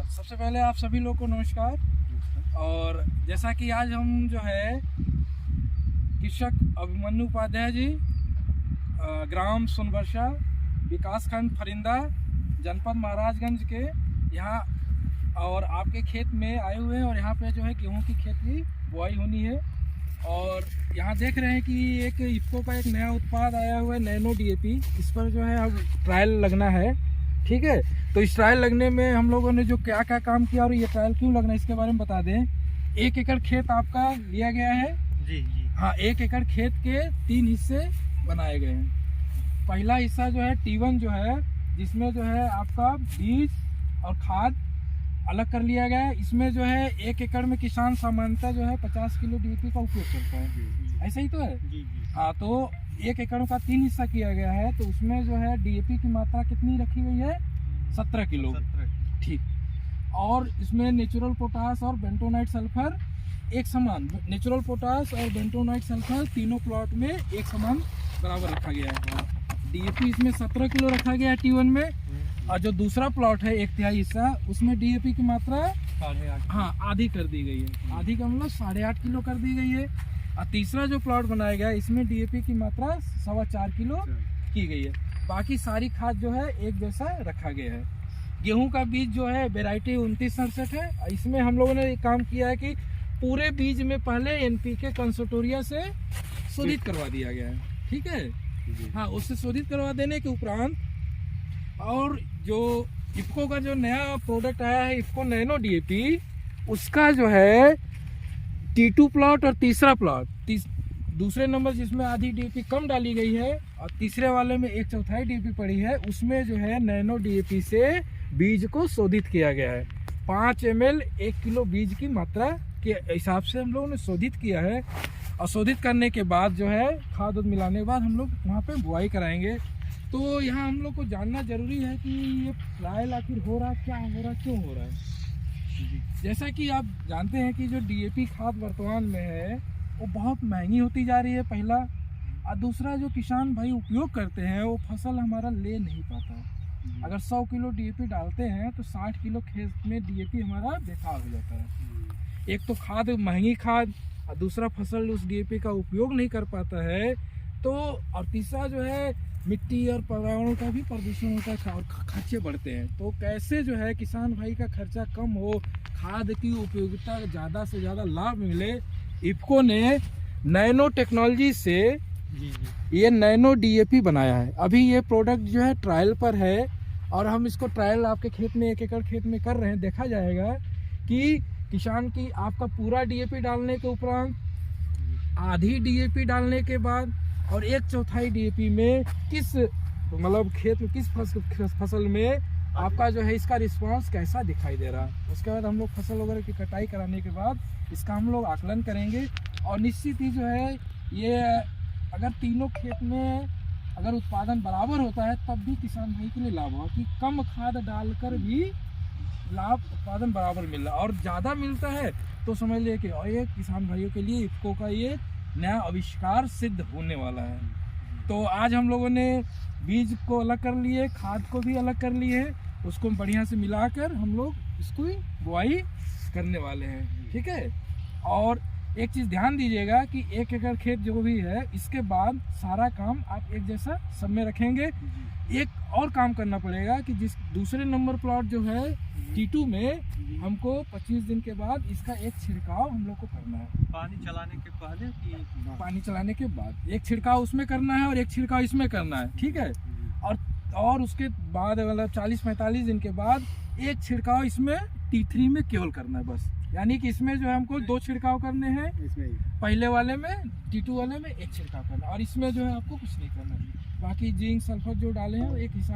सबसे पहले आप सभी लोग को नमस्कार। और जैसा कि आज हम जो है कृषक अभिमन्यु उपाध्याय जी, ग्राम सोनबरसा, विकास खंड फरिंदा, जनपद महाराजगंज के यहाँ और आपके खेत में आए हुए हैं। और यहाँ पे जो है गेहूं की खेती बुआई होनी है। और यहाँ देख रहे हैं कि एक इफ्को का एक नया उत्पाद आया हुआ है, नैनो डीएपी। इस पर जो है अब ट्रायल लगना है, ठीक है। तो इस ट्रायल लगने में हम लोगों ने जो क्या क्या काम किया और ये ट्रायल क्यों लगना है इसके बारे में बता दें। 1 एकड़ खेत आपका लिया गया है जी जी। हाँ, 1 एकड़ खेत के 3 हिस्से बनाए गए हैं। पहला हिस्सा जो है T1 जो है, जिसमें जो है आपका बीज और खाद अलग कर लिया गया है। इसमें जो है 1 एकड़ में किसान सामान्यतः जो है 50 किलो डीएपी का उपयोग करता है, ऐसा ही तो है। जी जी। हाँ, तो 1 एकड़ का 3 हिस्सा किया गया है। तो उसमें जो है डीएपी की मात्रा कितनी रखी गई है? 17 किलो, ठीक। और इसमें नेचुरल पोटास और बेंटोनाइट सल्फर एक समान, नेचुरल पोटास और बेंटोनाइट सल्फर तीनों प्लॉट में एक समान बराबर रखा गया है। डीएपी इसमें 17 किलो रखा गया है T1 में। और जो दूसरा प्लॉट है 1/3 हिस्सा, उसमें डीएपी की मात्रा 8.5 हाँ आधी कर दी गई है। आधी का मतलब 8.5 किलो कर दी गई है। और तीसरा जो प्लॉट बनाया गया है, इसमें डीएपी की मात्रा 4.25 किलो की गई है। बाकी सारी खाद जो है एक जैसा रखा गया है। गेहूं का बीज जो है वेराइटी 2967 है। इसमें हम लोगों ने काम किया है कि पूरे बीज में पहले एनपीके कंसोटोरिया से शोधित करवा दिया गया है, ठीक है। हाँ, उससे शोधित करवा देने के उपरांत और जो इफ्को का जो नया प्रोडक्ट आया है, इफ्को नैनो डीएपी, उसका जो है T2 प्लॉट और तीसरा प्लॉट, दूसरे नंबर जिसमें आधी डीएपी कम डाली गई है और तीसरे वाले में 1/4 डीएपी पड़ी है, उसमें जो है नैनो डीएपी से बीज को शोधित किया गया है। 5 ml 1 किलो बीज की मात्रा के हिसाब से हम लोगों ने शोधित किया है। और शोधित करने के बाद जो है खाद मिलाने के बाद हम लोग वहाँ पे बुआई कराएंगे। तो यहाँ हम लोग को जानना जरूरी है कि ये ट्रायल आखिर हो रहा है, क्या हो रहा है, क्यों हो रहा है। जैसा कि आप जानते हैं कि जो डीएपी खाद वर्तमान में है वो बहुत महंगी होती जा रही है, पहला। और दूसरा, जो किसान भाई उपयोग करते हैं वो फसल हमारा ले नहीं पाता। अगर 100 किलो डीएपी डालते हैं तो 60 किलो खेत में डीएपी हमारा बेकार हो जाता है। एक तो खाद महंगी खाद, और दूसरा फसल उस डीएपी का उपयोग नहीं कर पाता है। तो और तीसरा जो है मिट्टी और पर्यावरण का भी प्रदूषण होता है और खर्चे बढ़ते हैं। तो कैसे जो है किसान भाई का खर्चा कम हो, खाद की उपयोगिता ज़्यादा से ज़्यादा लाभ मिले, इफ्को ने नैनो टेक्नोलॉजी से ये नैनो डीएपी बनाया है। अभी ये प्रोडक्ट जो है ट्रायल पर है और हम इसको ट्रायल आपके खेत में 1 एकड़ खेत में कर रहे हैं। देखा जाएगा कि किसान की आपका पूरा डीएपी डालने के उपरांत, आधी डीएपी डालने के बाद और 1/4 डीएपी में किस मतलब खेत में किस फसल में आपका जो है इसका रिस्पांस कैसा दिखाई दे रहा है। उसके बाद हम लोग फसल वगैरह की कटाई कराने के बाद इसका हम लोग आकलन करेंगे। और निश्चित ही जो है ये अगर तीनों खेत में अगर उत्पादन बराबर होता है तब भी किसान भाई के लिए लाभ होगा कि कम खाद डालकर भी लाभ उत्पादन बराबर मिल रहा है। और ज़्यादा मिलता है तो समझ लिए कि और ये किसान भाइयों के लिए इफ्को का ये नया आविष्कार सिद्ध होने वाला है। तो आज हम लोगों ने बीज को अलग कर लिए, खाद को भी अलग कर लिए, उसको बढ़िया से मिलाकर हम लोग इसको बुआई करने वाले हैं, ठीक है। और एक चीज़ ध्यान दीजिएगा कि 1 एकड़ खेत जो भी है, इसके बाद सारा काम आप एक जैसा सब में रखेंगे। एक और काम करना पड़ेगा कि जिस दूसरे नंबर प्लॉट जो है T2 में, हमको 25 दिन के बाद इसका एक छिड़काव हम लोग को करना है। पानी चलाने के पहले कि पानी चलाने के बाद एक छिड़काव उसमें करना है और एक छिड़काव इसमें करना है, ठीक है। और उसके बाद मतलब 40-45 दिन के बाद एक छिड़काव इसमें T3 में केवल करना है बस। यानी कि इसमें जो है हमको 2 छिड़काव करने हैं, पहले वाले में, T2 वाले में 1 छिड़काव करना, और इसमें जो है आपको कुछ नहीं करना। बाकी जिंक सल्फर जो डाले हैं वो एक हिसाब